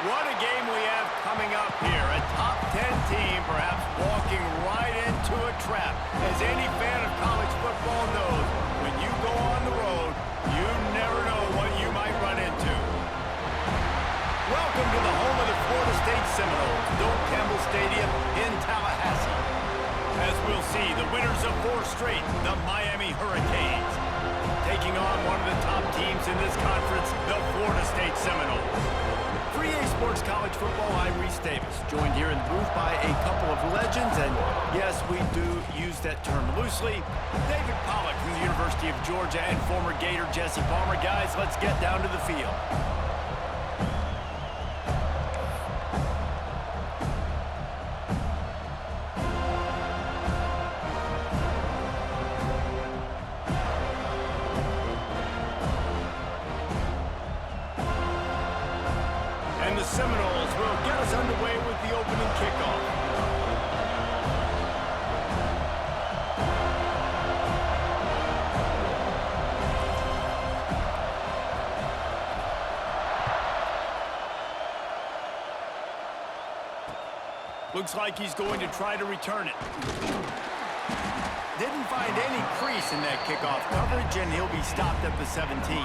What a game we have coming up here. A top 10 team perhaps walking right into a trap. As any fan of college football knows, when you go on the road, you never know what you might run into. Welcome to the home of the Florida State Seminoles, Doak Campbell Stadium in Tallahassee. As we'll see, the winners of 4 straight, the Miami Hurricanes, taking on one of the top teams in this conference, the Florida State Seminoles. For EA Sports College Football, I'm Reese Davis, joined here in the booth by a couple of legends, and yes, we do use that term loosely. David Pollack from the University of Georgia and former Gator Jesse Palmer. Guys, let's get down to the field. And the Seminoles will get us underway with the opening kickoff. Looks like he's going to try to return it. Didn't find any crease in that kickoff coverage, and he'll be stopped at the 17.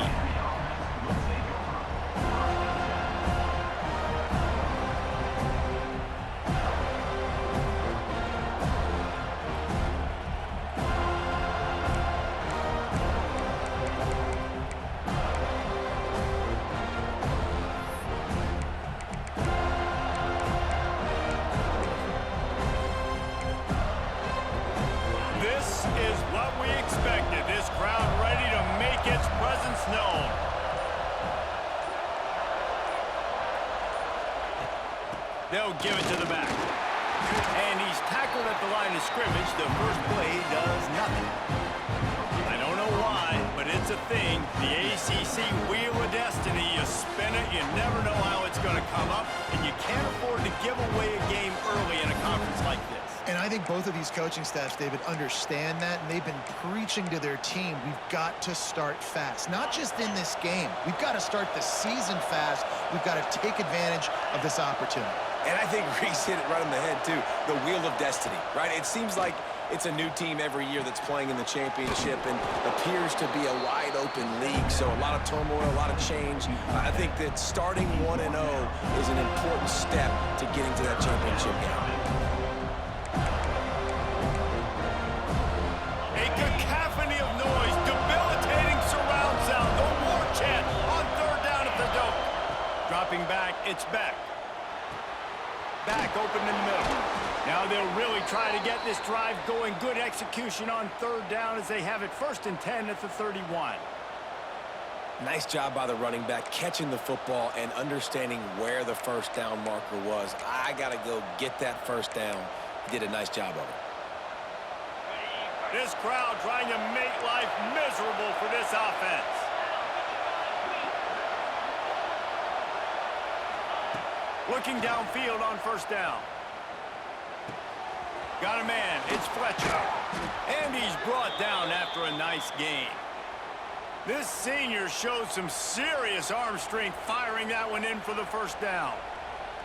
This is what we expected. This crowd ready to make its presence known. They'll give it to the back. And he's tackled at the line of scrimmage. The first play does nothing. I don't know why, but it's a thing. The ACC Wheel of Destiny. You spin it, you never know how it's going to come up, and you can't afford to give away a game early in a conference like this. And I think both of these coaching staffs, David, understand that, and they've been preaching to their team, we've got to start fast. Not just in this game. We've got to start the season fast. We've got to take advantage of this opportunity. And I think Reese hit it right on the head, too. The Wheel of Destiny, right? It seems like it's a new team every year that's playing in the championship and appears to be a wide-open league. So a lot of turmoil, a lot of change. I think that starting 1-0 is an important step to getting to that championship game. A cacophony of noise, debilitating surround sound, the war chant on 3rd down at the Doak. Dropping back, it's Beck. Back open in the middle. Now they'll really try to get this drive going. Good execution on 3rd down as they have it 1st and 10 at the 31. Nice job by the running back, catching the football and understanding where the 1st down marker was. I got to go get that 1st down. He did a nice job of it. This crowd trying to make life miserable for this offense. Looking downfield on 1st down. Got a man, it's Fletcher. And he's brought down after a nice gain. This senior showed some serious arm strength firing that one in for the 1st down.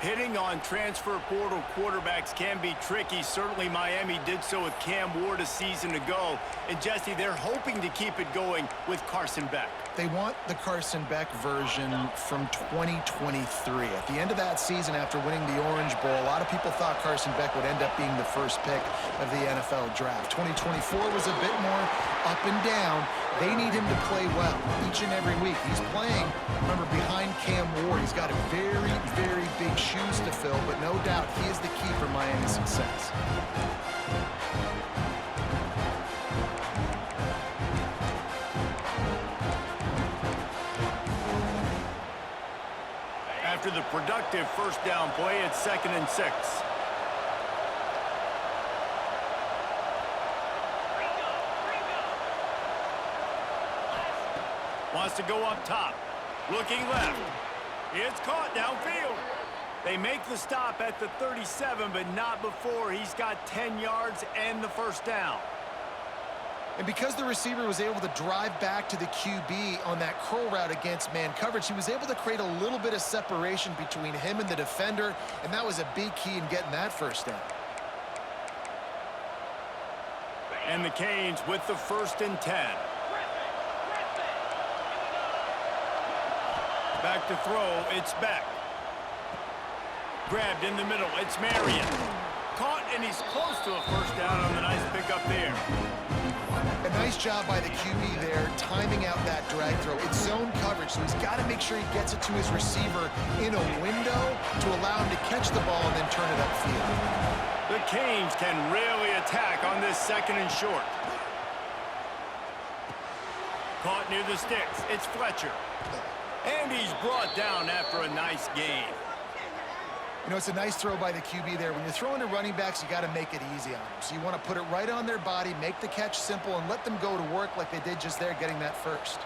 Hitting on transfer portal quarterbacks can be tricky. Certainly Miami did so with Cam Ward a season ago. And Jesse, they're hoping to keep it going with Carson Beck. They want the Carson Beck version from 2023. At the end of that season, after winning the Orange Bowl, a lot of people thought Carson Beck would end up being the 1st pick of the NFL draft. 2024 was a bit more up and down. They need him to play well each and every week. He's playing, remember, behind Cam Ward. He's got a very, very big shoes to fill, but no doubt he is the key for Miami's success. After the productive 1st down play, it's 2nd and 6. Wants to go up top. Looking left. It's caught downfield. They make the stop at the 37, but not before he's got 10 yards and the 1st down. And because the receiver was able to drive back to the QB on that curl route against man coverage, he was able to create a little bit of separation between him and the defender, and that was a big key in getting that first down. And the Canes with the 1st and 10. Back to throw, it's Beck. Grabbed in the middle, it's Marion. Caught, and he's close to a first down on the nice pickup there. A nice job by the QB there, timing out that drag throw. It's zone coverage, so he's got to make sure he gets it to his receiver in a window to allow him to catch the ball and then turn it upfield. The Canes can really attack on this 2nd and short. Caught near the sticks, it's Fletcher. And he's brought down after a nice gain. You know, it's a nice throw by the QB there. When you're throwing to running backs, you got to make it easy on them. So you want to put it right on their body, make the catch simple, and let them go to work like they did just there, getting that first.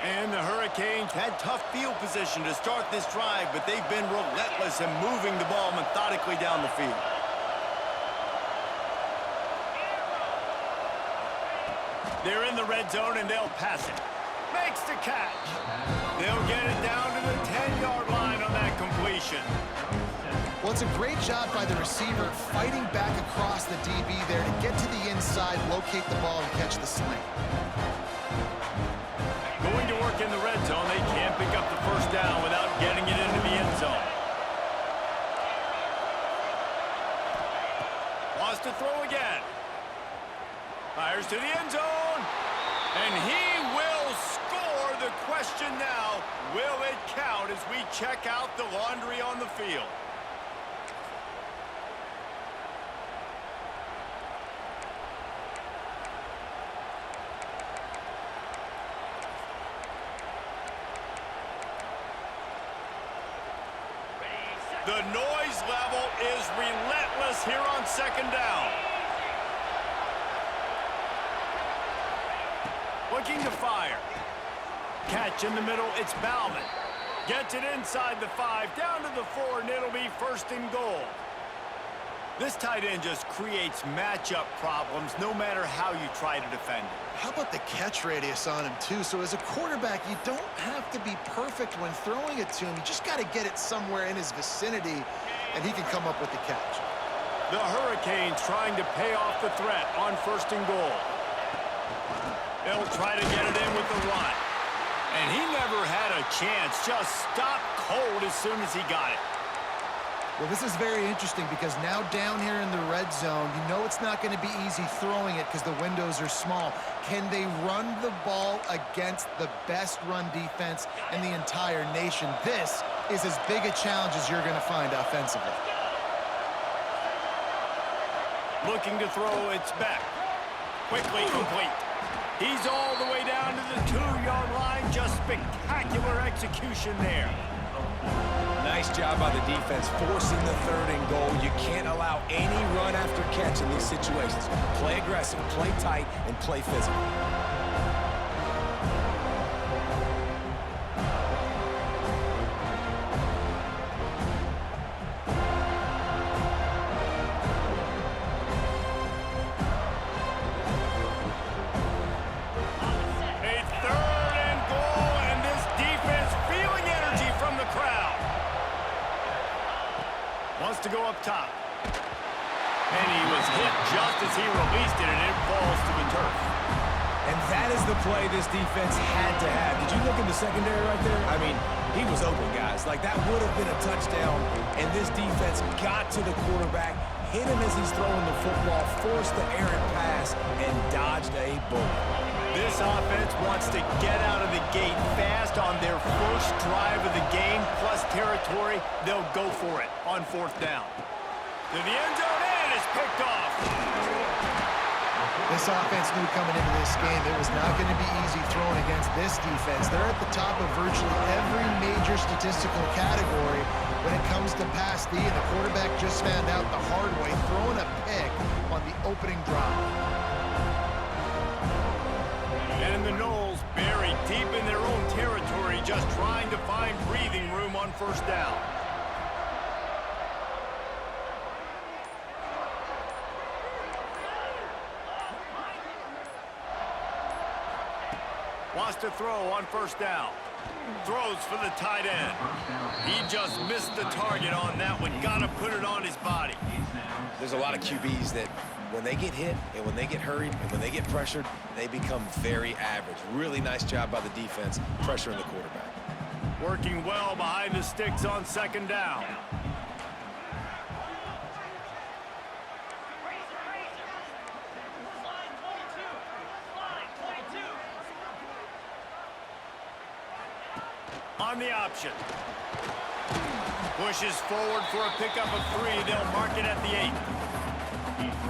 And the Hurricanes had tough field position to start this drive, but they've been relentless in moving the ball methodically down the field. They're in the red zone, and they'll pass it. Makes the catch. They'll get it down to the 10-yard line on that completion. Well, it's a great job by the receiver fighting back across the DB there to get to the inside, locate the ball, and catch the slant. Going to work in the red zone, they can't pick up the first down without getting it into the end zone. Wants to throw again. Fires to the end zone. And he will score. The question now, will it count as we check out the laundry on the field? The noise level is relentless here on 2nd down. Looking to fire. Catch in the middle, it's Bauman. Gets it inside the 5, down to the 4, and it'll be 1st and goal. This tight end just creates matchup problems no matter how you try to defend it. How about the catch radius on him, too? So as a quarterback, you don't have to be perfect when throwing it to him. You just got to get it somewhere in his vicinity, and he can come up with the catch. The Hurricanes trying to pay off the threat on 1st and goal. They'll try to get it in with the run. And he never had a chance. Just stopped cold as soon as he got it. Well, this is very interesting because now down here in the red zone, you know it's not going to be easy throwing it because the windows are small. Can they run the ball against the best run defense in the entire nation? This is as big a challenge as you're going to find offensively. Looking to throw, it's Beck. Quickly complete. He's all the way down to the 2-yard line. Just spectacular execution there. Nice job by the defense forcing the 3rd and goal. You can't allow any run after catch in these situations. Play aggressive, play tight, and play physical. To go up top. And he was hit just as he released it, and it falls to the turf. And that is the play this defense had to have. Did you look in the secondary right there? I mean, he was open, guys. Like, that would have been a touchdown, and this defense got to the quarterback, hit him as he's throwing the football, forced the errant pass, and dodged a bullet. This offense wants to get out of the gate fast on their first drive of the game, plus territory. They'll go for it on 4th down. To the end zone, and it's picked off. This offense knew coming into this game it was not going to be easy throwing against this defense. They're at the top of virtually every major statistical category when it comes to pass D, and the quarterback just found out the hard way, throwing a pick on the opening drive. And the Noles buried deep in their own territory, just trying to find breathing room on 1st down. Wants to throw on first down. Throws for the tight end. He just missed the target on that one. Got to put it on his body. There's a lot of QBs that when they get hit and when they get hurried and when they get pressured, they become very average. Really nice job by the defense pressuring the quarterback. Working well behind the sticks on second down. On the option. Pushes forward for a pickup of 3. They'll mark it at the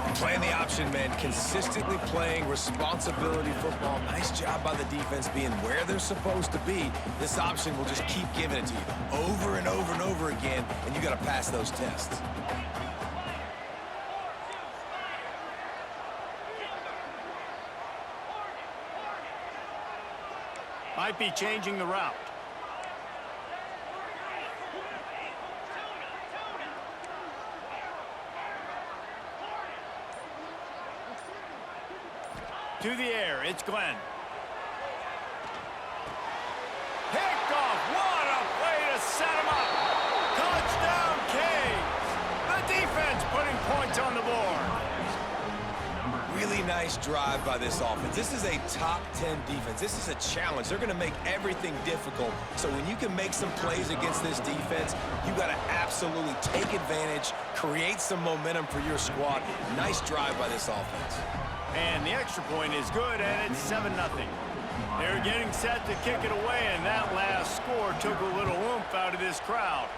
8. Playing the option, man. Consistently playing responsibility football. Nice job by the defense being where they're supposed to be. This option will just keep giving it to you over and over and over again, and you got to pass those tests. Might be changing the route. To the air, it's Glenn. Picked off, what a play to set him up. Touchdown, Canes. The defense putting points on the board. Really nice drive by this offense. This is a top 10 defense. This is a challenge. They're going to make everything difficult. So when you can make some plays against this defense, you got to absolutely take advantage, create some momentum for your squad. Nice drive by this offense. And the extra point is good, and it's 7-0. They're getting set to kick it away, and that last score took a little oomph out of this crowd.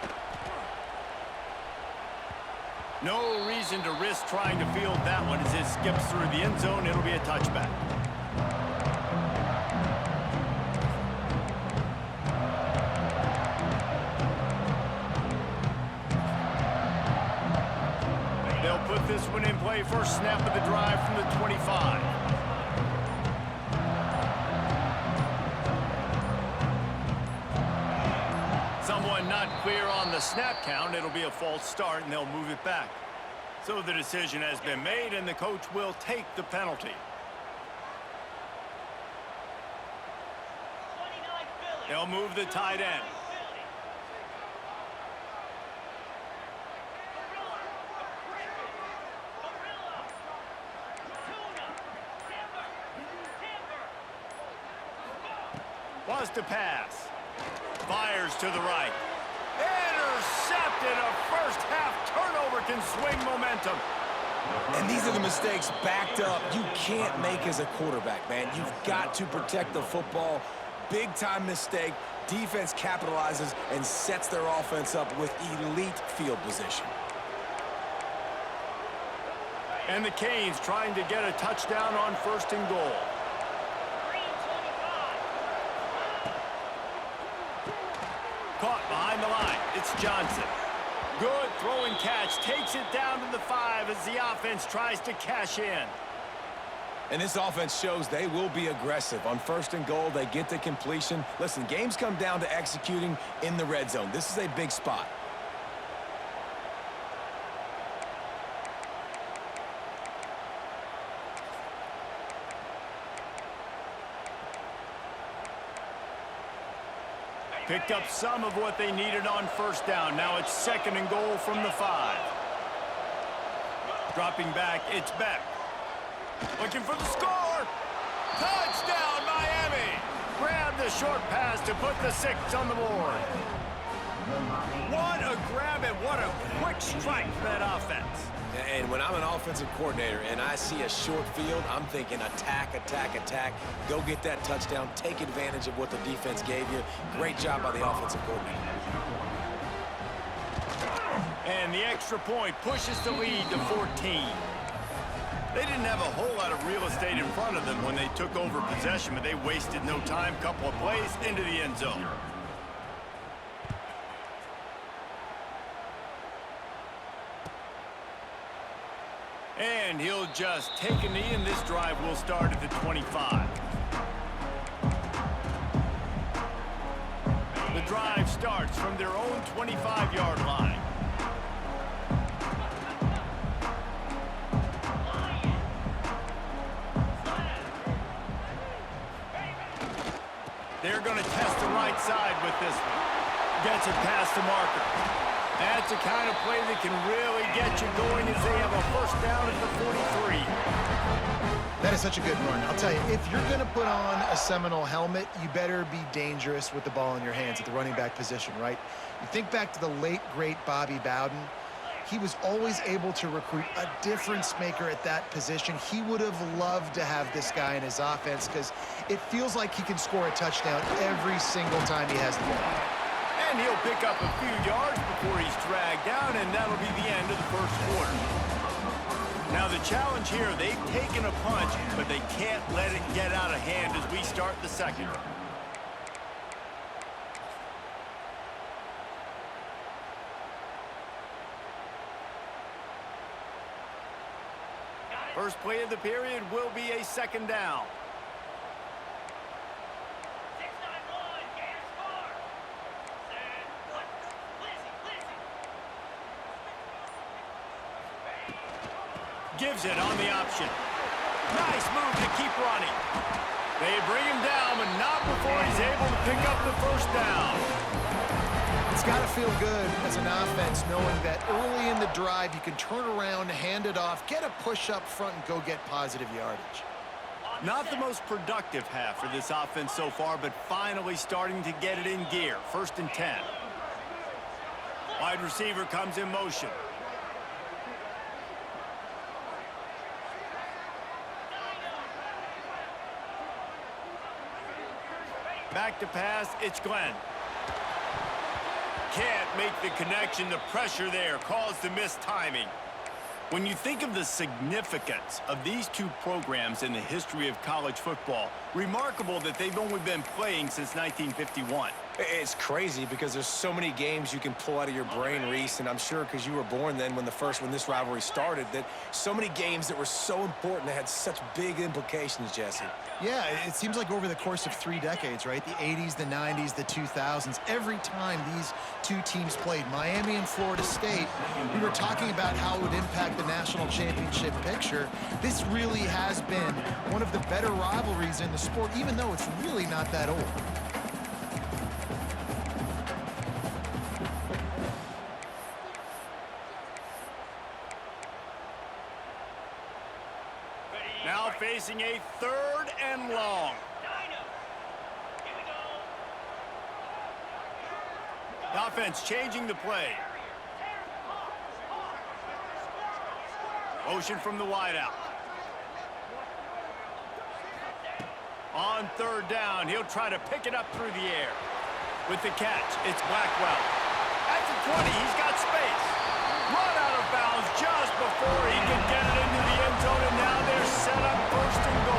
No reason to risk trying to field that one as it skips through the end zone. It'll be a touchback. They'll put this one in play. First snap of the drive from the 25. Someone not clear on the snap count. It'll be a false start, and they'll move it back. So the decision has been made, and the coach will take the penalty. They'll move the tight end. Wants to pass. Fires to the right. Intercepted. A first half turnover can swing momentum. And these are the mistakes backed up you can't make as a quarterback, man. You've got to protect the football. Big time mistake. Defense capitalizes and sets their offense up with elite field position. And the Canes trying to get a touchdown on first and goal. Caught behind the line. It's Johnson. Good throwing catch. Takes it down to the 5 as the offense tries to cash in. And this offense shows they will be aggressive. On first and goal, they get the completion. Listen, games come down to executing in the red zone. This is a big spot. Picked up some of what they needed on first down. Now it's second and goal from the 5. Dropping back, it's Beck. Looking for the score. Touchdown, Miami. Grab the short pass to put the 6 on the board. What a grab and what a quick strike for that offense. And when I'm an offensive coordinator and I see a short field, I'm thinking attack, attack, attack. Go get that touchdown. Take advantage of what the defense gave you. Great job by the offensive coordinator. And the extra point pushes the lead to 14. They didn't have a whole lot of real estate in front of them when they took over possession, but they wasted no time. Couple of plays into the end zone. And he'll just take a knee, and this drive will start at the 25. The drive starts from their own 25-yard line. They're going to test the right side with this one. Gets it past the marker. That's the kind of play that can really get you going as they have a first down at the 43. That is such a good run. I'll tell you, if you're going to put on a Seminole helmet, you better be dangerous with the ball in your hands at the running back position, right? You think back to the late, great Bobby Bowden. He was always able to recruit a difference maker at that position. He would have loved to have this guy in his offense because it feels like he can score a touchdown every single time he has the ball. And he'll pick up a few yards before he's dragged down, and that'll be the end of the first quarter. Now the challenge here, they've taken a punch, but they can't let it get out of hand as we start the second. First play of the period will be a second down. Gives it on the option. Nice move to keep running. They bring him down, but not before he's able to pick up the first down. It's got to feel good as an offense knowing that early in the drive you can turn around, hand it off, get a push up front, and go get positive yardage. Not the most productive half for this offense so far, but finally starting to get it in gear. 1st and 10. Wide receiver comes in motion. Back to pass, it's Glenn. Can't make the connection. The pressure there caused the missed timing. When you think of the significance of these two programs in the history of college football, remarkable that they've only been playing since 1951. It's crazy because there's so many games you can pull out of your brain, Reese, and I'm sure because you were born then when this rivalry started, that so many games that were so important that had such big implications, Jesse. Yeah, it seems like over the course of 3 decades, right? The 80s, the 90s, the 2000s, every time these two teams played, Miami and Florida State, we were talking about how it would impact the national championship picture. This really has been one of the better rivalries in the sport, even though it's really not that old. Now facing a 3rd and long. Dyno. Here we go. The offense changing the play. Motion from the wideout. On 3rd down, he'll try to pick it up through the air. With the catch, it's Blackwell. At the 20, he's got space. Run out of bounds just before he can get it into the end zone, and now they're set up 1st and goal.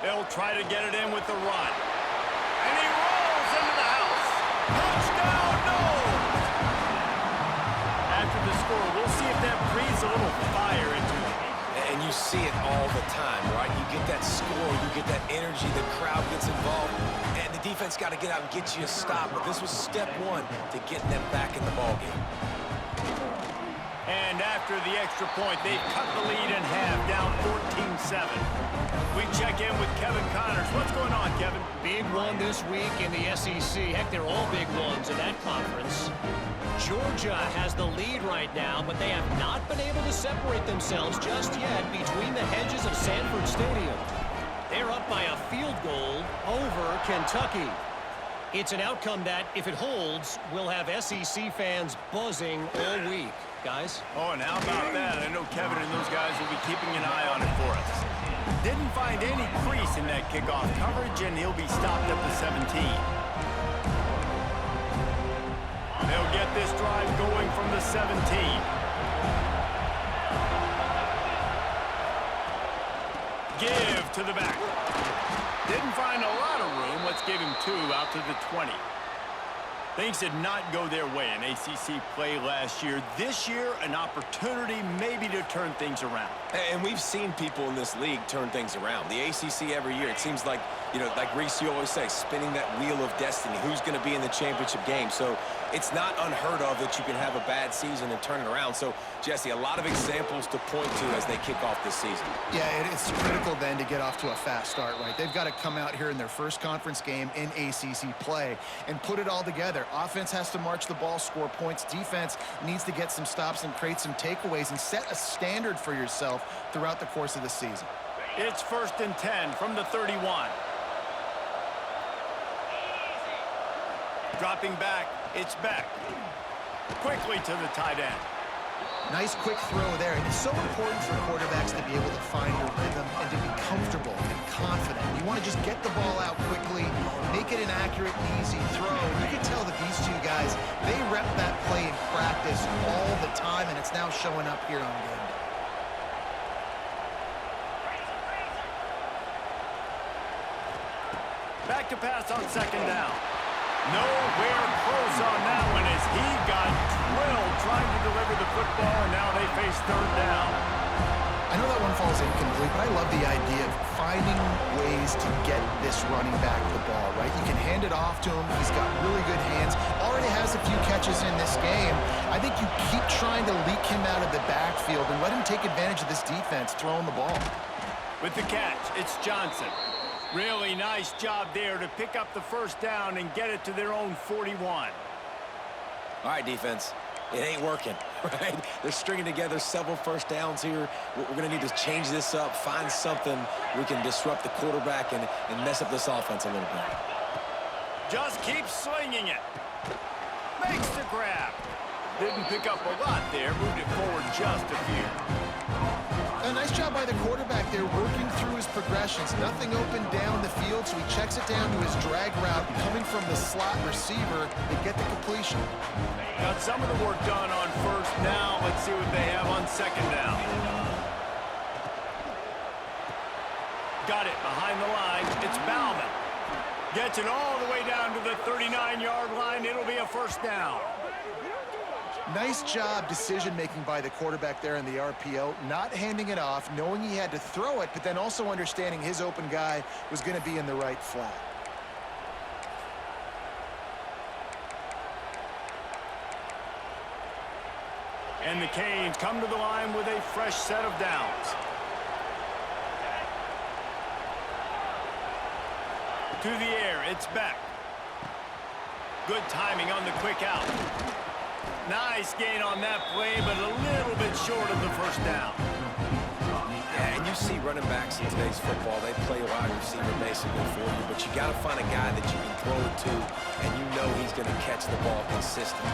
They'll try to get it in with the run. And he rolls into the house. Touchdown, no! After the score, we'll see if that breathes a little fire into them. And you see it all the time, right? You get that score, you get that energy, the crowd gets involved, and the defense got to get out and get you a stop. But this was step 1 to getting them back in the ballgame. And after the extra point, they've cut the lead in half, down 14-7. We check in with Kevin Connors. What's going on, Kevin? Big one this week in the SEC. Heck, they're all big ones in that conference. Georgia has the lead right now, but they have not been able to separate themselves just yet between the hedges of Sanford Stadium. They're up by a field goal over Kentucky. It's an outcome that, if it holds, will have SEC fans buzzing all week. Guys? Oh, and how about that? I know Kevin and those guys will be keeping an eye on it for us. Didn't find any crease in that kickoff coverage, and he'll be stopped at the 17. They'll get this drive going from the 17. Give to the back. Didn't find a lot of room. Let's give him 2 out to the 20. Things did not go their way in ACC play last year. This year, an opportunity maybe to turn things around. And we've seen people in this league turn things around. The ACC every year, it seems like, you know, like Reese, you always say, spinning that wheel of destiny. Who's going to be in the championship game? So it's not unheard of that you can have a bad season and turn it around. So, Jesse, a lot of examples to point to as they kick off this season. Yeah, it's critical then to get off to a fast start, right? They've got to come out here in their first conference game in ACC play and put it all together. Offense has to march the ball, score points. Defense needs to get some stops and create some takeaways and set a standard for yourself throughout the course of the season. It's 1st and 10 from the 31. Dropping back, it's Beck. Quickly to the tight end. Nice quick throw there. And it's so important for quarterbacks to be able to find a rhythm and to be comfortable and confident. You want to just get the ball out quickly, make it an accurate, easy throw. And you can tell that these two guys, they rep that play in practice all the time, and it's now showing up here on game day. Back to pass on 2nd down. Nowhere close on that one as he got drilled trying to deliver the football, and now they face 3rd down. I know that one falls incomplete, but I love the idea of finding ways to get this running back the ball, right? You can hand it off to him. He's got really good hands. Already has a few catches in this game. I think you keep trying to leak him out of the backfield and let him take advantage of this defense throwing the ball. With the catch, it's Johnson. Really nice job there to pick up the 1st down and get it to their own 41. All right, defense. It ain't working, right? They're stringing together several 1st downs here. We're going to need to change this up, find something we can disrupt the quarterback and mess up this offense a little bit. Just keep slinging it. Makes the grab. Didn't pick up a lot there. Moved it forward just a few. A nice job by the quarterback there, working through his progressions. Nothing open down the field, so he checks it down to his drag route, coming from the slot receiver to get the completion. Got some of the work done on 1st. Now let's see what they have on 2nd down. Got it behind the line. It's Bauman. Gets it all the way down to the 39-yard line. It'll be a 1st down. Nice job decision-making by the quarterback there in the RPO, not handing it off, knowing he had to throw it, but then also understanding his open guy was going to be in the right flat. And the Canes come to the line with a fresh set of downs. To the air, it's Beck. Good timing on the quick out. Nice gain on that play, but a little bit short of the 1st down. Yeah, and you see running backs in today's football, they play wide receiver basically for you, but you got to find a guy that you can throw it to, and you know he's going to catch the ball consistently.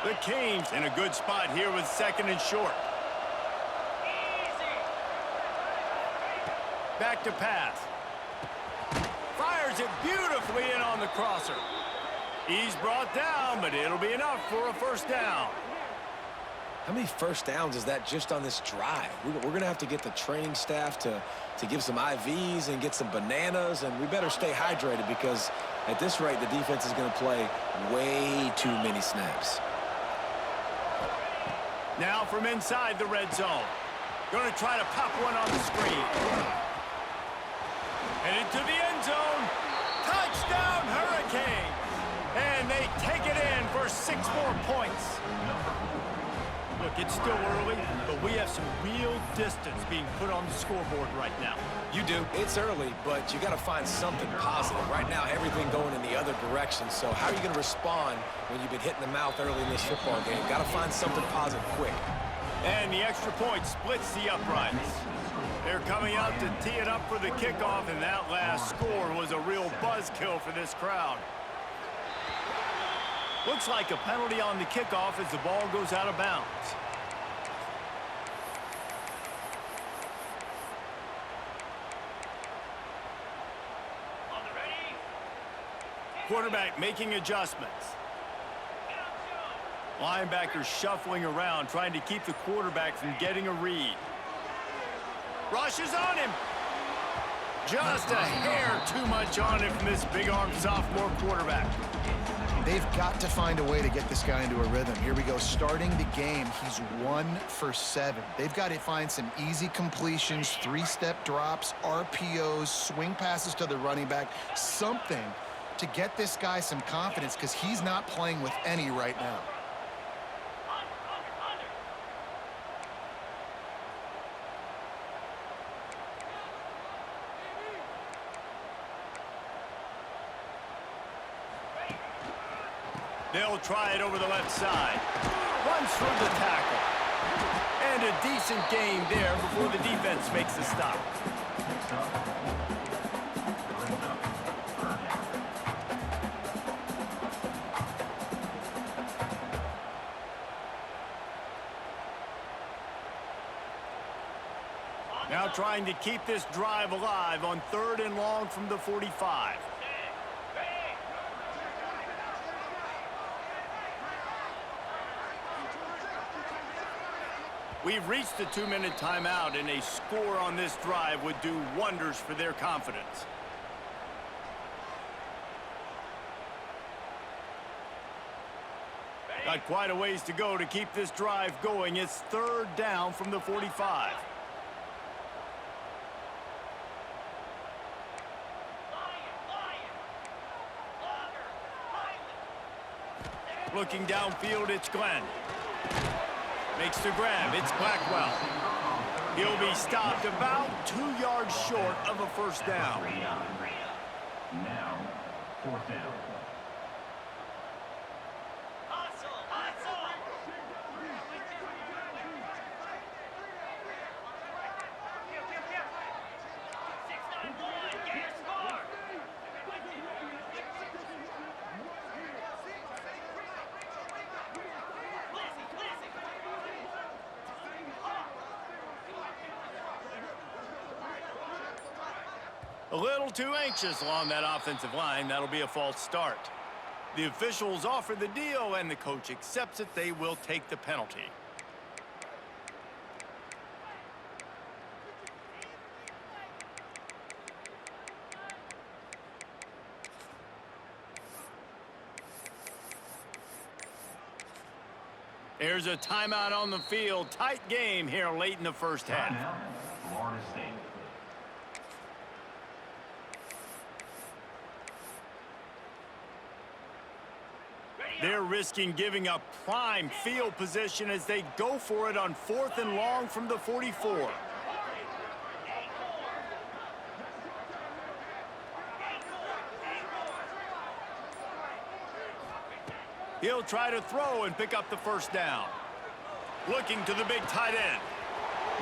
The Canes in a good spot here with 2nd and short. Back to pass. Fires it beautifully in on the crosser. He's brought down, but it'll be enough for a 1st down. How many 1st downs is that just on this drive? We're going to have to get the training staff to give some IVs and get some bananas, and we better stay hydrated because at this rate, the defense is going to play way too many snaps. Now from inside the red zone. Going to try to pop one on the screen. Headed to the end zone. Touchdown, Hurricanes. And they take it in for 6 more points. Look, it's still early, but we have some real distance being put on the scoreboard right now. You do. It's early, but you got to find something positive. Right now, everything going in the other direction. So how are you going to respond when you've been hit in the mouth early in this football game? Got to find something positive quick. And the extra point splits the uprights. They're coming out to tee it up for the kickoff, and that last score was a real buzzkill for this crowd. Looks like a penalty on the kickoff as the ball goes out of bounds. Quarterback making adjustments. Linebackers shuffling around, trying to keep the quarterback from getting a read. Rushes on him. Just a hair too much on it from this big-armed sophomore quarterback. They've got to find a way to get this guy into a rhythm. Here we go, starting the game. He's 1 for 7. They've got to find some easy completions, 3-step drops, RPOs, swing passes to the running back, something to get this guy some confidence because he's not playing with any right now. They'll try it over the left side. Runs through the tackle. And a decent gain there before the defense makes the stop. Now trying to keep this drive alive on 3rd and long from the 45. We've reached the 2-minute timeout, and a score on this drive would do wonders for their confidence. Got quite a ways to go to keep this drive going. It's 3rd down from the 45. Looking downfield, it's Glenn. Makes the grab, it's Blackwell. He'll be stopped about 2 yards short of a 1st down. Now, 4th down. A little too anxious along that offensive line. That'll be a false start. The officials offer the deal, and the coach accepts it. They will take the penalty. There's a timeout on the field. Tight game here late in the 1st half. Timeout, Florida State. They're risking giving up prime field position as they go for it on 4th and long from the 44. He'll try to throw and pick up the 1st down. Looking to the big tight end.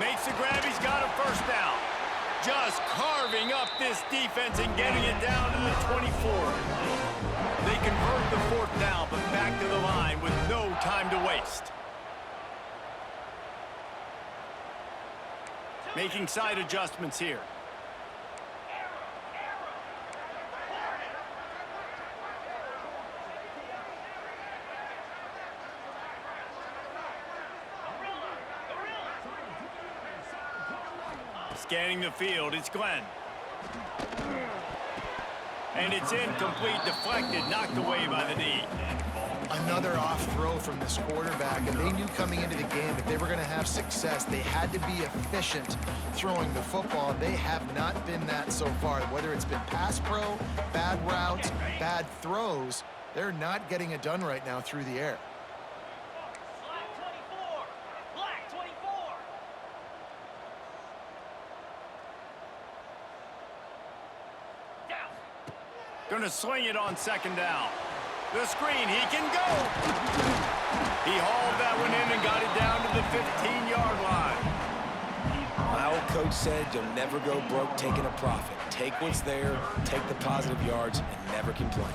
Makes the grab, he's got a 1st down. Just carving up this defense and getting it down to the 24. They convert the 4th down, but back to the line with no time to waste. Making side adjustments here. Scanning the field, it's Glenn. And it's incomplete, deflected, knocked away by the knee. Another off throw from this quarterback, and they knew coming into the game that they were going to have success. They had to be efficient throwing the football. They have not been that so far. Whether it's been pass pro, bad routes, bad throws, they're not getting it done right now through the air. Gonna swing it on 2nd down. The screen, he can go. He hauled that one in and got it down to the 15-yard line. My old coach said you'll never go broke taking a profit. Take what's there, take the positive yards, and never complain.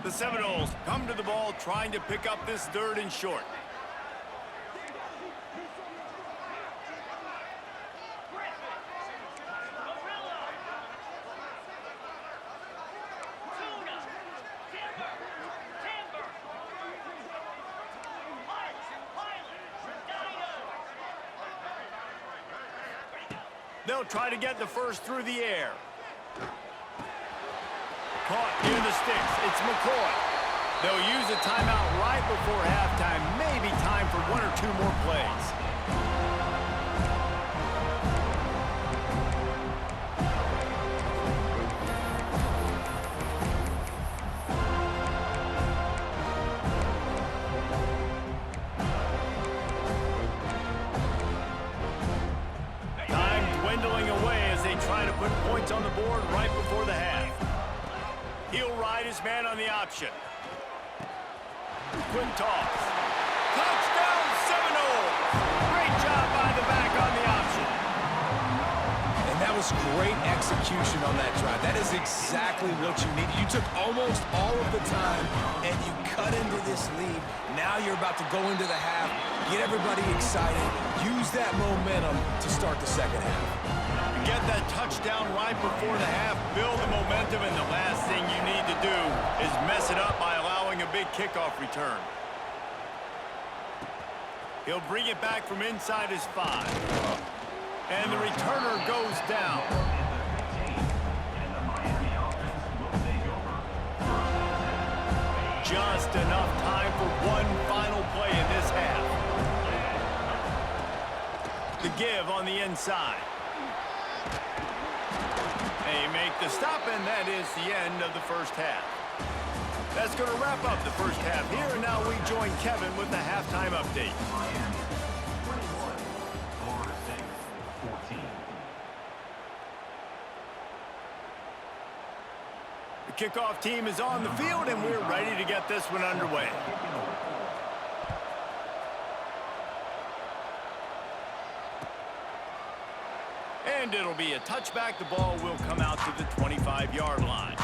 The Seminoles come to the ball trying to pick up this 3rd and short. They'll try to get the 1st through the air. Caught near the sticks. It's McCoy. They'll use a timeout right before halftime. Maybe time for one or two more plays. Time dwindling away as they try to put points on the board right before the half. He'll ride his man on the option. Quick toss. Touchdown Seminoles! Great job by the back on the option. And that was great execution on that drive. That is exactly what you needed. You took almost all of the time, and you cut into this lead. Now you're about to go into the half, get everybody excited, use that momentum to start the second half. Get that touchdown right before the half, build the momentum, and the last thing you need to do is mess it up by allowing a big kickoff return. He'll bring it back from inside his 5. And the returner goes down. And the Miami offense will take over. Just enough time for one final play in this half. The give on the inside. They make the stop, and that is the end of the first half. That's going to wrap up the first half here, and now we join Kevin with the halftime update. Miami 21, Florida State 14. The kickoff team is on the field, and we're ready to get this one underway. And it'll be a touchback. The ball will come out to the 25-yard line.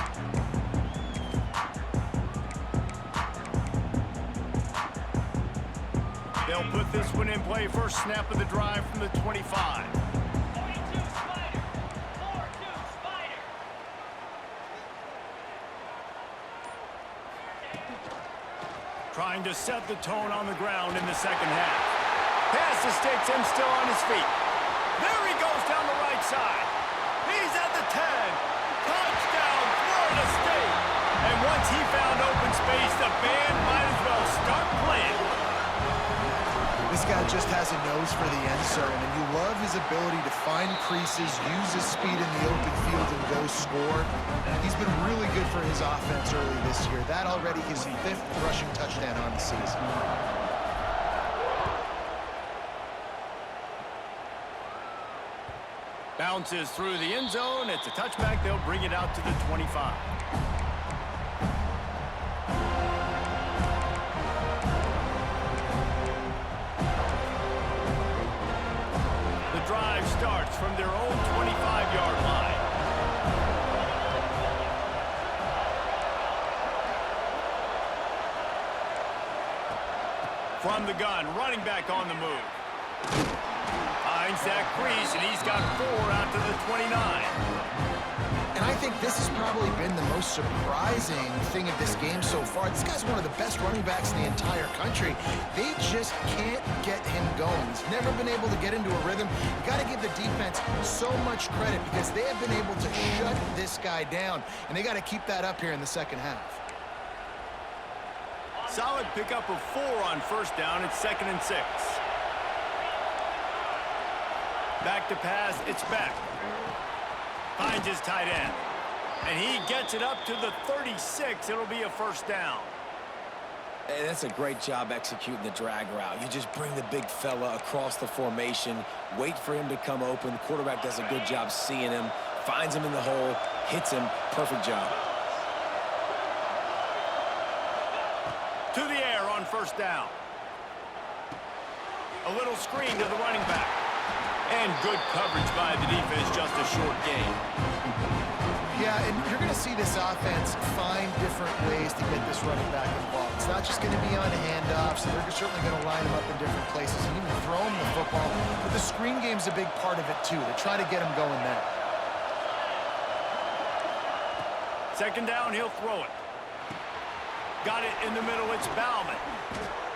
They'll put this one in play. First snap of the drive from the 25. 42 Spider. 4-2 Spider. Trying to set the tone on the ground in the second half. Pass the sticks and still on his feet. There he goes down the right side. He's at the 10. Touchdown, Florida State. And once he found open space, the band might as well start playing. This guy just has a nose for the end zone, and you love his ability to find creases, use his speed in the open field, and go score. He's been really good for his offense early this year. That already his 5th rushing touchdown on the season. Bounces through the end zone. It's a touchback. They'll bring it out to the 25. The drive starts from their own 25-yard line. From the gun, running back on the move. Finds that crease, and he's got 4 out to the 29. And I think this has probably been the most surprising thing of this game so far. This guy's one of the best running backs in the entire country. They just can't get him going. He's never been able to get into a rhythm. You got to give the defense so much credit because they have been able to shut this guy down, and they got to keep that up here in the second half. Solid pickup of 4 on first down. It's 2nd and 6. Back to pass, it's back. Finds his tight end. And he gets it up to the 36. It'll be a first down. Hey, that's a great job executing the drag route. You just bring the big fella across the formation, wait for him to come open. The quarterback does a good job seeing him, finds him in the hole, hits him. Perfect job. To the air on first down. A little screen to the running back. And good coverage by the defense, just a short gain. Yeah, and you're going to see this offense find different ways to get this running back involved. It's not just going to be on handoffs. They're certainly going to line him up in different places and even throw him the football. But the screen game's a big part of it, too, to try to get him going there. Second down, he'll throw it. Got it in the middle, it's Bauman.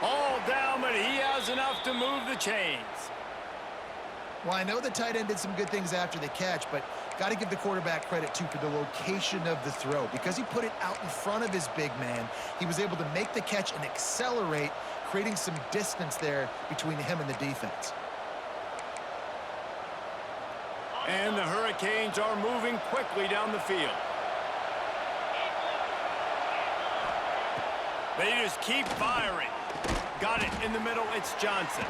All down, but he has enough to move the chains. Well, I know the tight end did some good things after the catch, but got to give the quarterback credit, too, for the location of the throw. Because he put it out in front of his big man, he was able to make the catch and accelerate, creating some distance there between him and the defense. And the Hurricanes are moving quickly down the field. They just keep firing. Got it in the middle. It's Johnson.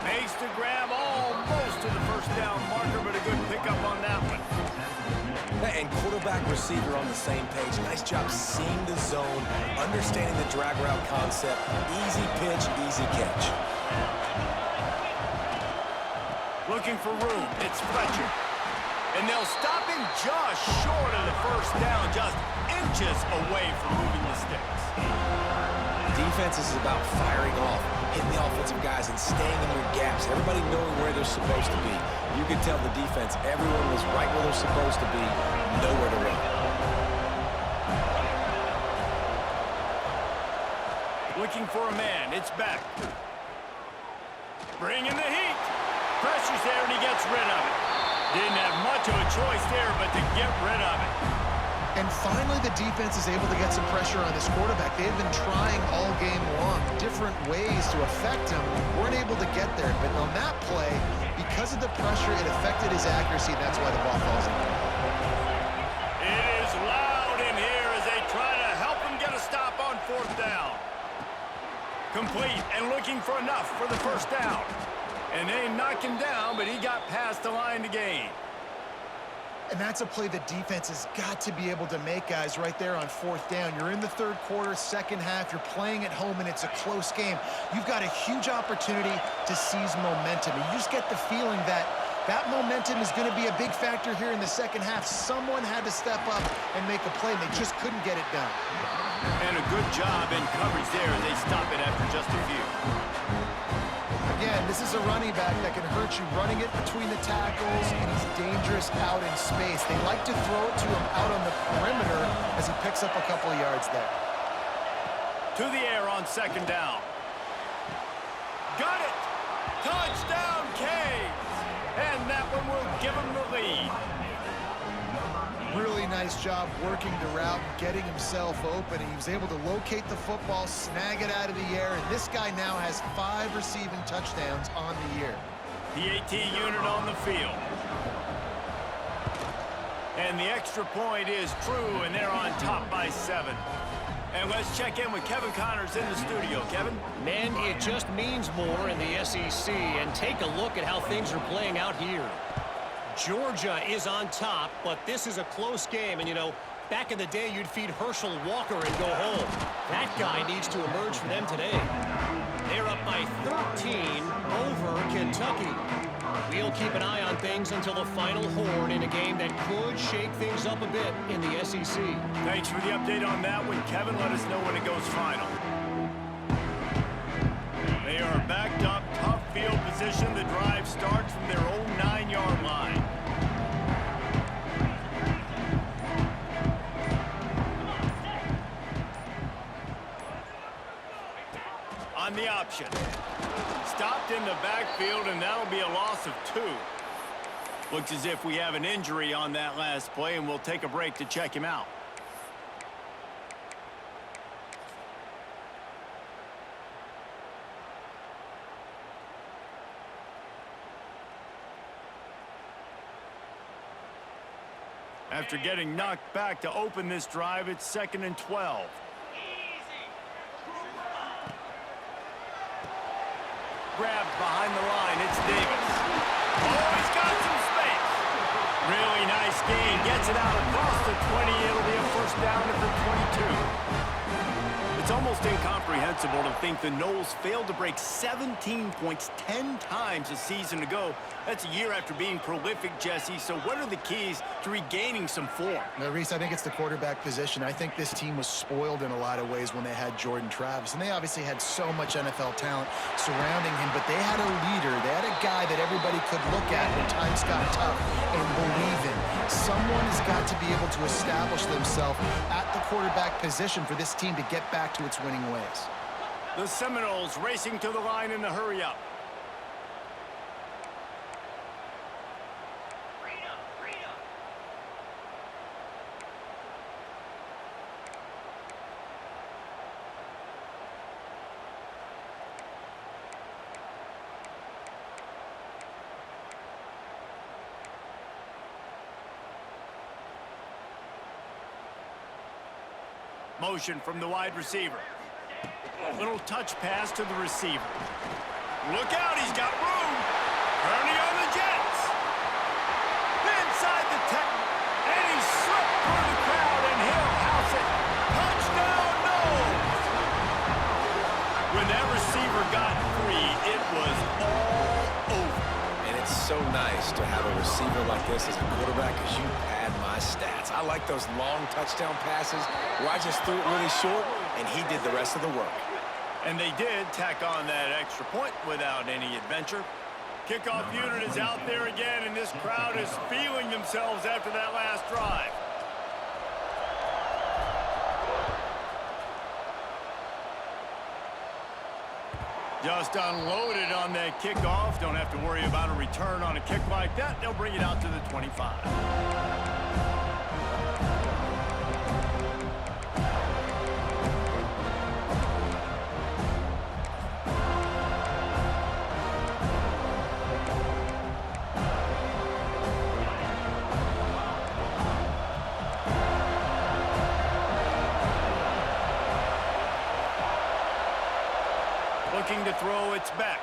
Makes the grab almost to the first down marker, but a good pickup on that one. And quarterback receiver on the same page. Nice job seeing the zone, understanding the drag route concept. Easy pitch, easy catch. Looking for room. It's Fletcher. And they'll stop him just short of the first down, just inches away from moving the sticks. Defense is about firing off, hitting the offensive guys and staying in your gaps. Everybody knowing where they're supposed to be. You could tell the defense, everyone was right where they're supposed to be, nowhere to run. Looking for a man. It's back. Bringing the heat. Pressure's there, and he gets rid of it. Didn't have much of a choice there, but to get rid of it. And finally, the defense is able to get some pressure on this quarterback. They've been trying all game long different ways to affect him. Weren't able to get there. But on that play, because of the pressure, it affected his accuracy. That's why the ball falls in. It is loud in here as they try to help him get a stop on fourth down. Complete and looking for enough for the first down. And they knock him down, but he got past the line to gain. And that's a play the defense has got to be able to make, guys, right there on fourth down. You're in the third quarter, second half. You're playing at home, and it's a close game. You've got a huge opportunity to seize momentum. And you just get the feeling that that momentum is going to be a big factor here in the second half. Someone had to step up and make a play, and they just couldn't get it done. And a good job in coverage there as they stop it after just a few. Again, this is a running back that can hurt you running it between the tackles, and he's dangerous out in space. They like to throw it to him out on the perimeter as he picks up a couple of yards there. To the air on second down. Got it! Touchdown, Canes! And that one will give him the lead. Really nice job working the route and getting himself open. He was able to locate the football, snag it out of the air, and this guy now has 5 receiving touchdowns on the year. The AT unit on the field. And the extra point is true, and they're on top by 7. And let's check in with Kevin Connors in the studio. Kevin? Man, it just means more in the SEC, and take a look at how things are playing out here. Georgia is on top, but this is a close game. And, you know, back in the day, you'd feed Herschel Walker and go home. That guy needs to emerge for them today. They're up by 13 over Kentucky. We'll keep an eye on things until the final horn in a game that could shake things up a bit in the SEC. Thanks for the update on that one, Kevin. Let us know when it goes final. They are backed up, tough field position. The drive starts from their own 9-yard line. On the option. Stopped in the backfield, and that'll be a loss of 2. Looks as if we have an injury on that last play, and we'll take a break to check him out. After getting knocked back to open this drive, it's 2nd and 12. Grabbed behind the line, it's Davis. Oh, he's got some space. Really nice gain, gets it out across the 20. It'll be a first down at the 22. It's almost incomprehensible to think the Noles failed to break 17 points 10 times a season ago. That's a year after being prolific, Jesse. So what are the keys to regaining some form? Now, Reese, I think it's the quarterback position. I think this team was spoiled in a lot of ways when they had Jordan Travis. And they obviously had so much NFL talent surrounding him. But they had a leader. They had a guy that everybody could look at when times got tough and believe in. Someone has got to be able to establish themselves at the quarterback position for this team to get back to its winning ways. The Seminoles racing to the line in the hurry-up. Motion from the wide receiver. Little touch pass to the receiver. Look out, he's got room. Ernie on the Jets. Inside the tech. And he slipped through the crowd, and he'll house it. Touchdown, Knowles. When that receiver got free, it was all over. And it's so nice to have a receiver like this as a quarterback because you pad my stats. I like those long touchdown passes where I just threw it really short, and he did the rest of the work. And they did tack on that extra point without any adventure. Kickoff unit is out there again, and this crowd is feeling themselves after that last drive. Just unloaded on that kickoff. Don't have to worry about a return on a kick like that. They'll bring it out to the 25. Looking to throw, it's back.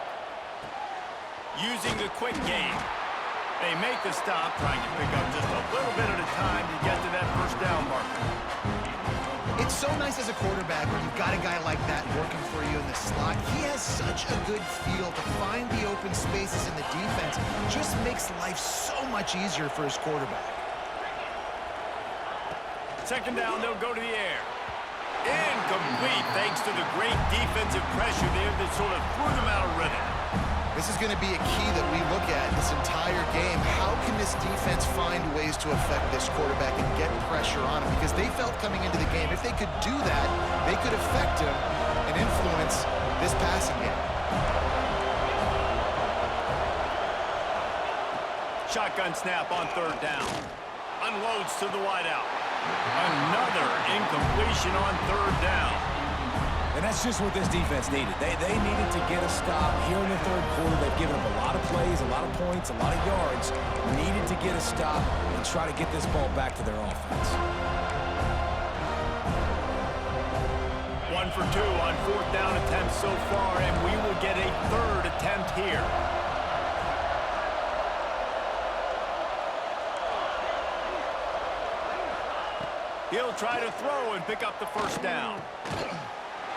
Using the quick game. They make the stop, trying to pick up just a little bit at a time to get to that first down marker. It's so nice as a quarterback when you've got a guy like that working for you in the slot. He has such a good feel to find the open spaces in the defense. Just makes life so much easier for his quarterback. Second down, they'll go to the air. Incomplete, thanks to the great defensive pressure there that sort of threw them out of rhythm. This is going to be a key that we look at this entire game. How can this defense find ways to affect this quarterback and get pressure on him? Because they felt coming into the game, if they could do that, they could affect him and influence this passing game. Shotgun snap on third down. Unloads to the wideout. Another incompletion on third down. And that's just what this defense needed. They needed to get a stop here in the third quarter. They've given up a lot of plays, a lot of points, a lot of yards. Needed to get a stop and try to get this ball back to their offense. 1 for 2 on fourth down attempts so far, and we will get a third attempt here. He'll try to throw and pick up the first down.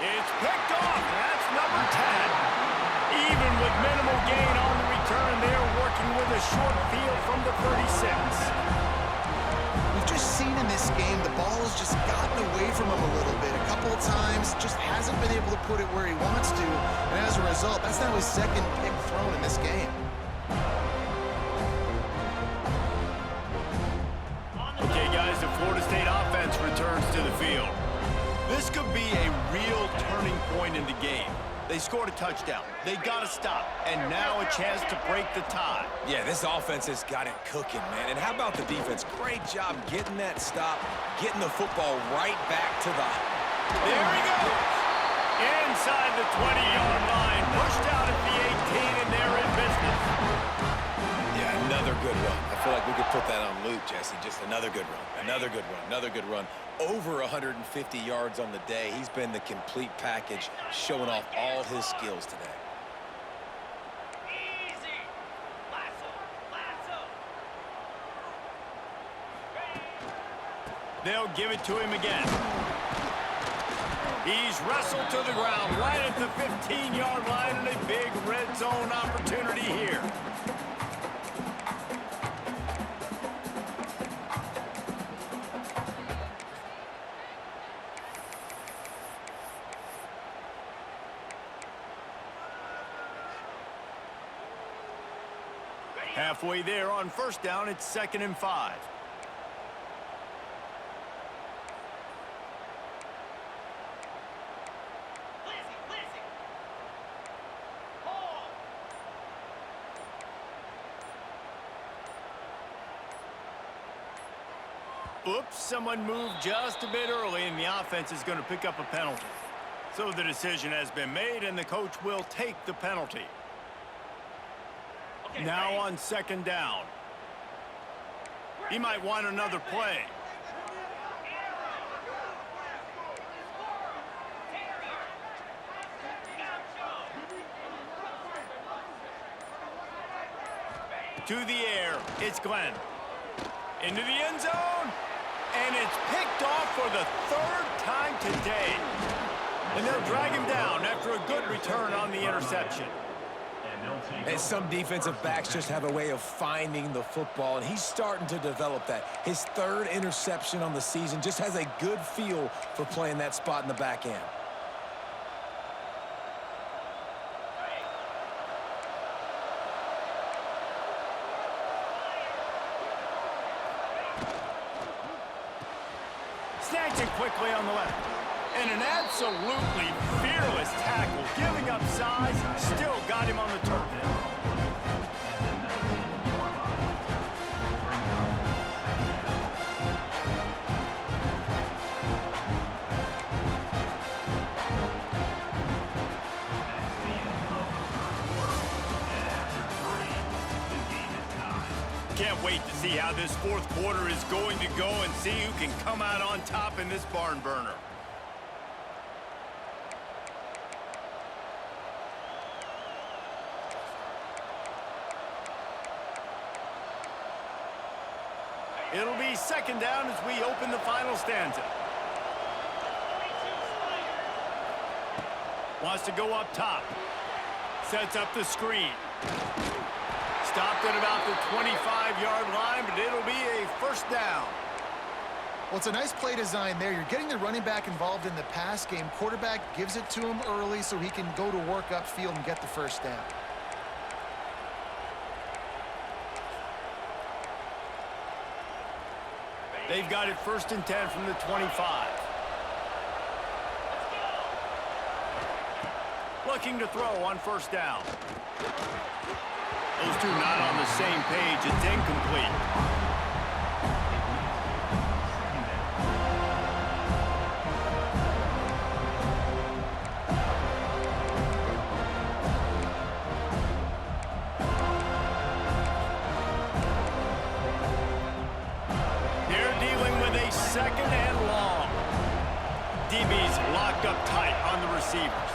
It's picked off, and that's number 10. Even with minimal gain on the return, they're working with a short field from the 36. We've just seen in this game the ball has just gotten away from him a little bit. A couple of times, just hasn't been able to put it where he wants to. And as a result, that's now his second pick thrown in this game. Okay, guys, the Florida State offense returns to the field. This could be a real turning point in the game. They scored a touchdown. They got a stop, and now a chance to break the tie. Yeah, this offense has got it cooking, man. And how about the defense? Great job getting that stop, getting the football right back to the... There he goes. Inside the 20-yard line, pushed out at the 18, and they're in business. Yeah, another good run. I feel like we could put that on loop, Jesse. Just another good run, another good run, another good run. Over 150 yards on the day. He's been the complete package, showing off all his skills today. Easy. Lasso. Lasso. They'll give it to him again. He's wrestled to the ground right at the 15-yard line, and a big red zone opportunity here. Halfway there on first down, it's 2nd and 5. Lizzie. Hold. Oops, someone moved just a bit early, and the offense is going to pick up a penalty. So the decision has been made, and the coach will take the penalty. Okay, Now ready? on 2nd down. He might want another play. To the air, it's Glenn. Into the end zone, and it's picked off for the third time today. And they'll drag him down after a good return on the interception. And some defensive backs just have a way of finding the football, and he's starting to develop that. His third interception on the season, just has a good feel for playing that spot in the back end. Snatched it quickly on the left. And an absolutely fearless tackle, giving up size, still got him on the turf. Can't wait to see how this fourth quarter is going to go and see who can come out on top in this barn burner. It'll be second down as we open the final stanza. Wants to go up top. Sets up the screen. Stopped at about the 25-yard line, but it'll be a first down. Well, it's a nice play design there. You're getting the running back involved in the pass game. Quarterback gives it to him early so he can go to work upfield and get the first down. They've got it 1st and 10 from the 25. Looking to throw on first down. Those two not on the same page. It's incomplete. Second and long. DB's locked up tight on the receivers.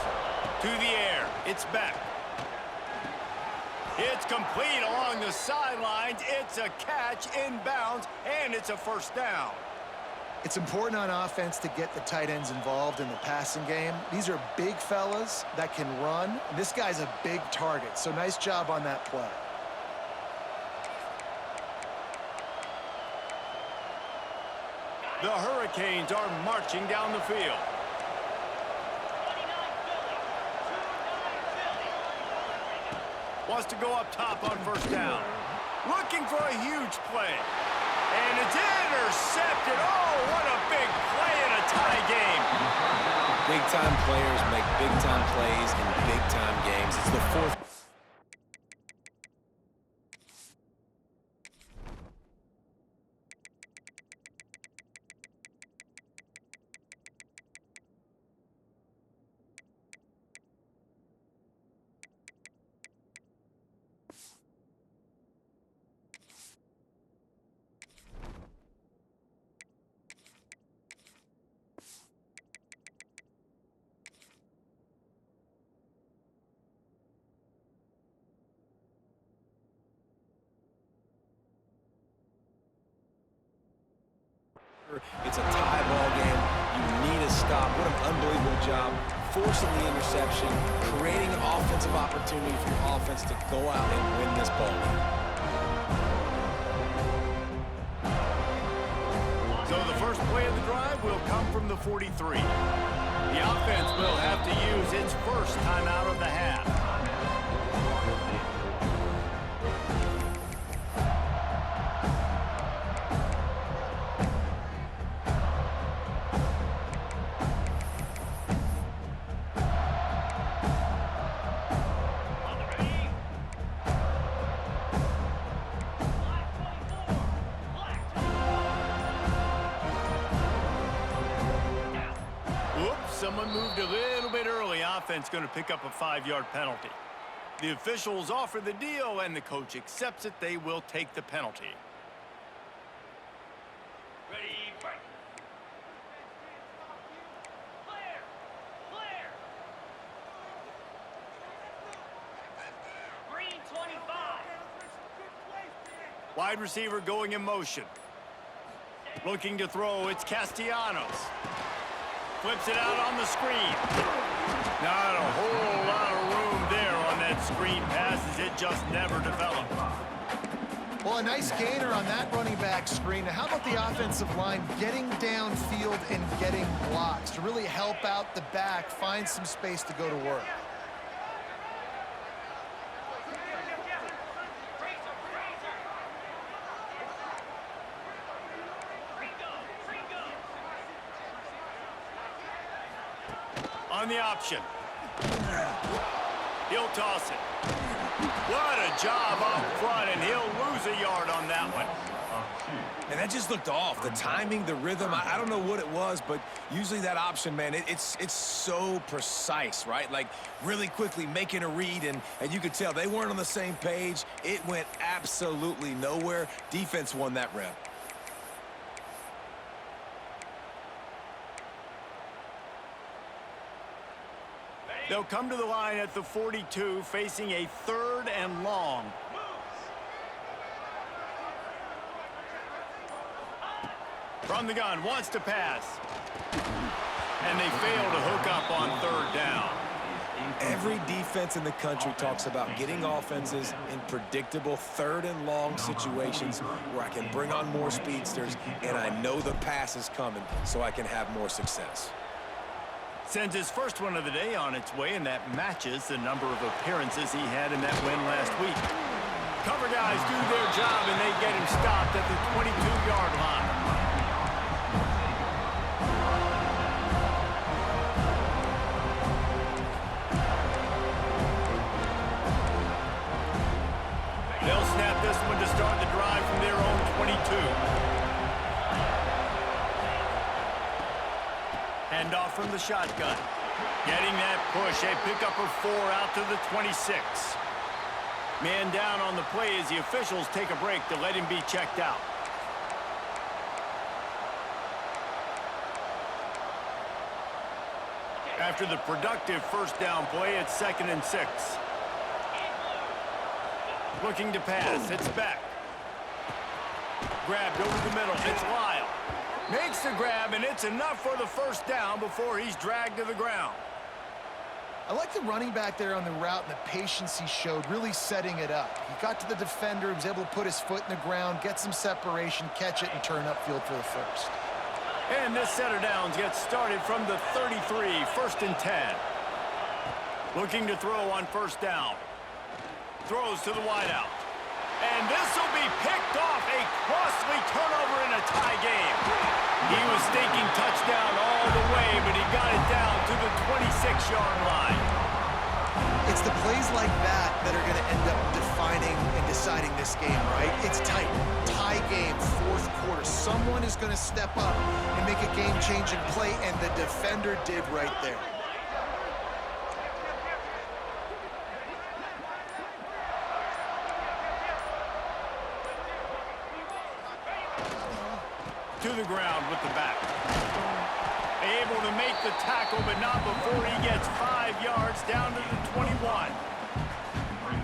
To the air, it's Beck. It's complete along the sidelines. It's a catch inbounds, and it's a first down. It's important on offense to get the tight ends involved in the passing game. These are big fellas that can run. This guy's a big target, so nice job on that play. The Hurricanes are marching down the field. Wants to go up top on first down. Looking for a huge play. And it's intercepted. Oh, what a big play in a tie game. Big-time players make big-time plays in big-time games. It's the fourth. It's a tie ball game. You need a stop. What an unbelievable job forcing the interception, creating an offensive opportunity for your offense to go out and win this ball game. So the first play of the drive will come from the 43. The offense will have to use its first timeout of the half. Someone moved a little bit early. Offense going to pick up a 5-yard penalty. The officials offer the deal, and the coach accepts it. They will take the penalty. Ready, fight. Clear! Clear! Green 25. Wide receiver going in motion. Looking to throw, it's Castellanos. Flips it out on the screen. Not a whole lot of room there on that screen pass as it just never developed. Well, a nice gainer on that running back screen. Now, how about the offensive line getting downfield and getting blocks to really help out the back, find some space to go to work? On the option. He'll toss it. What a job up front, and he'll lose a yard on that one. And that just looked off. The timing, the rhythm, I don't know what it was, but usually that option, man, it's so precise, right? Like, really quickly making a read, and you could tell they weren't on the same page. It went absolutely nowhere. Defense won that rep. They'll come to the line at the 42, facing a 3rd and long. From the gun, wants to pass. And they fail to hook up on 3rd down. Every defense in the country talks about getting offenses in predictable 3rd and long situations where I can bring on more speedsters and I know the pass is coming so I can have more success. Sends his first one of the day on its way, and that matches the number of appearances he had in that win last week. Cover guys do their job, and they get him stopped at the 22-yard line. They'll snap this one to start the drive from their own 22. Handoff from the shotgun. Getting that push, a pickup of 4 out to the 26. Man down on the play as the officials take a break to let him be checked out. After the productive first down play, it's 2nd and 6. Looking to pass, it's Beck. Grabbed over the middle, it's Lyle. Makes the grab, and it's enough for the first down before he's dragged to the ground. I like the running back there on the route and the patience he showed, really setting it up. He got to the defender, was able to put his foot in the ground, get some separation, catch it, and turn upfield for the first. And this set of downs gets started from the 33, 1st and 10. Looking to throw on 1st down. Throws to the wideout. And this will be picked off, a costly turnover in a tie game. He was thinking touchdown all the way, but he got it down to the 26-yard line. It's the plays like that that are going to end up defining and deciding this game, right? It's tight. Tie game, 4th quarter. Someone is going to step up and make a game-changing play, and the defender did right there. To the ground with the back. Able to make the tackle, but not before he gets 5 yards down to the 21.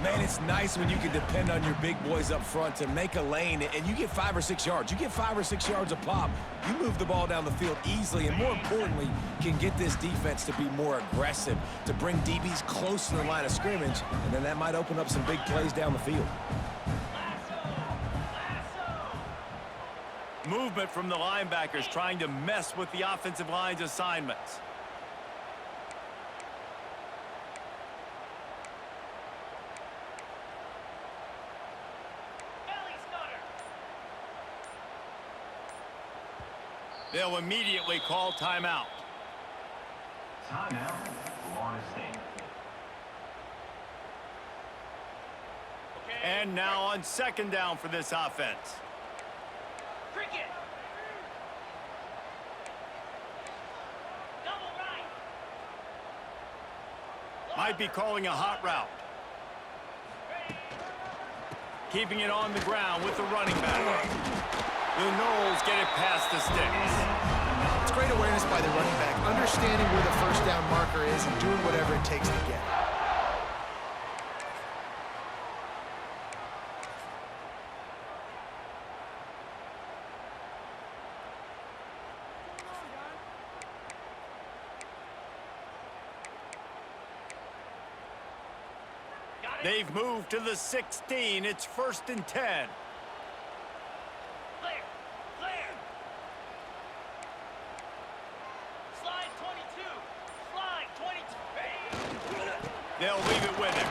Man, it's nice when you can depend on your big boys up front to make a lane, and you get 5 or 6 yards. You get 5 or 6 yards a pop. You move the ball down the field easily, and more importantly, can get this defense to be more aggressive, to bring DBs close to the line of scrimmage, and then that might open up some big plays down the field. Movement from the linebackers trying to mess with the offensive line's assignments. They'll immediately call timeout. Timeout, Florida State. And now on 2nd down for this offense. Cricket. Double right. Might be calling a hot route. Keeping it on the ground with the running back. The Knowles get it past the sticks. It's great awareness by the running back, understanding where the 1st down marker is and doing whatever it takes to get it. They've moved to the 16. It's 1st and 10. Clear. Clear. Slide 22. Slide 22. They'll leave it with him.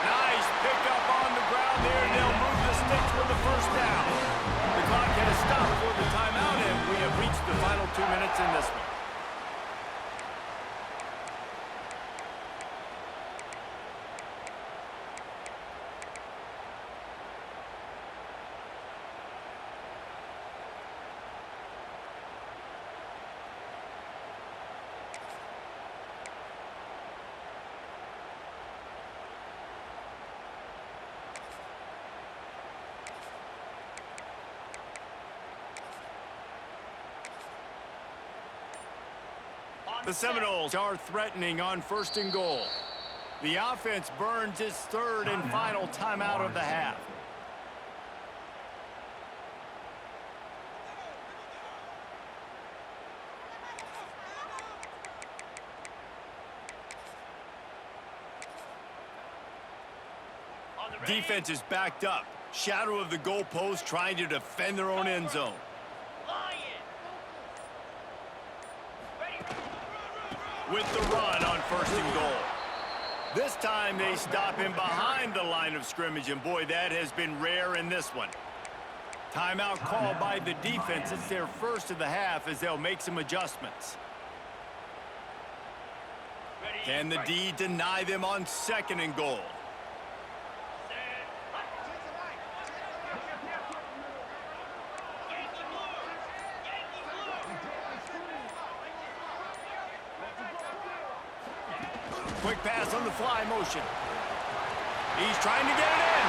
Nice pickup on the ground there, and they'll move the sticks with the 1st down. The clock has stopped for the timeout, and we have reached the final 2 minutes in this one. The Seminoles are threatening on 1st and goal. The offense burns its 3rd and final timeout of the half. Defense is backed up. Shadow of the goalpost trying to defend their own end zone. With the run on 1st and goal. This time they stop him behind the line of scrimmage, and boy, that has been rare in this one. Timeout called by the defense. It's their 1st of the half as they'll make some adjustments. Can the D deny them on 2nd and goal? Quick pass on the fly motion. He's trying to get it in.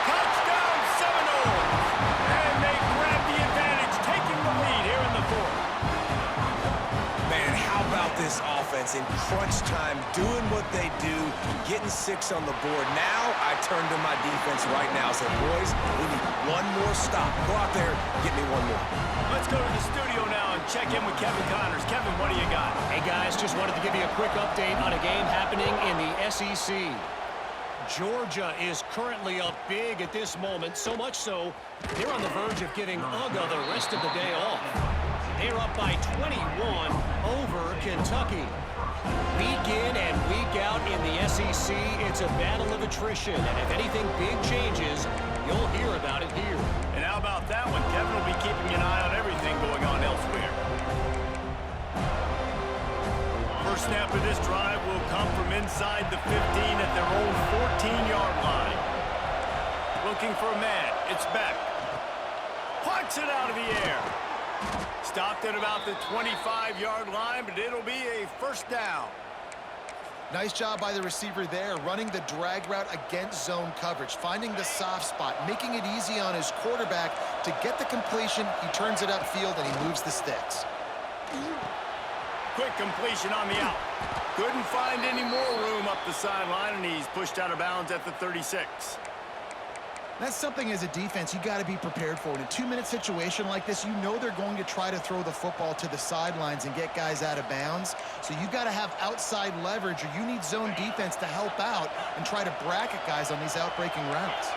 Touchdown Seminoles! And they grab the advantage, taking the lead here in the 4th. Man, how about this offense in crunch time, doing what they do, getting 6 on the board. Now I turn to my defense right now and say, boys, we need one more stop. Go out there, get me one more. Let's go to the studio now and check in with Kevin Connors. Kevin, what do you got? Hey, guys, just wanted to give you a quick update on a game happening in the SEC. Georgia is currently up big at this moment, so much so they're on the verge of giving UGA the rest of the day off. They're up by 21 over Kentucky. Week in and week out in the SEC, it's a battle of attrition, and if anything big changes, you'll hear about it here. And how about that one? Kevin will be keeping an eye on everything going on elsewhere. First snap of this drive will come from inside the 15 at their own 14-yard line. Looking for a man. It's Beck. Punts it out of the air. Stopped at about the 25-yard line, but it'll be a 1st down. Nice job by the receiver there, running the drag route against zone coverage, finding the soft spot, making it easy on his quarterback to get the completion. He turns it upfield, and he moves the sticks. Quick completion on the out. Couldn't find any more room up the sideline, and he's pushed out of bounds at the 36. That's something as a defense you got to be prepared for. In a 2-minute situation like this, you know they're going to try to throw the football to the sidelines and get guys out of bounds. So you got to have outside leverage, or you need zone defense to help out and try to bracket guys on these outbreaking routes.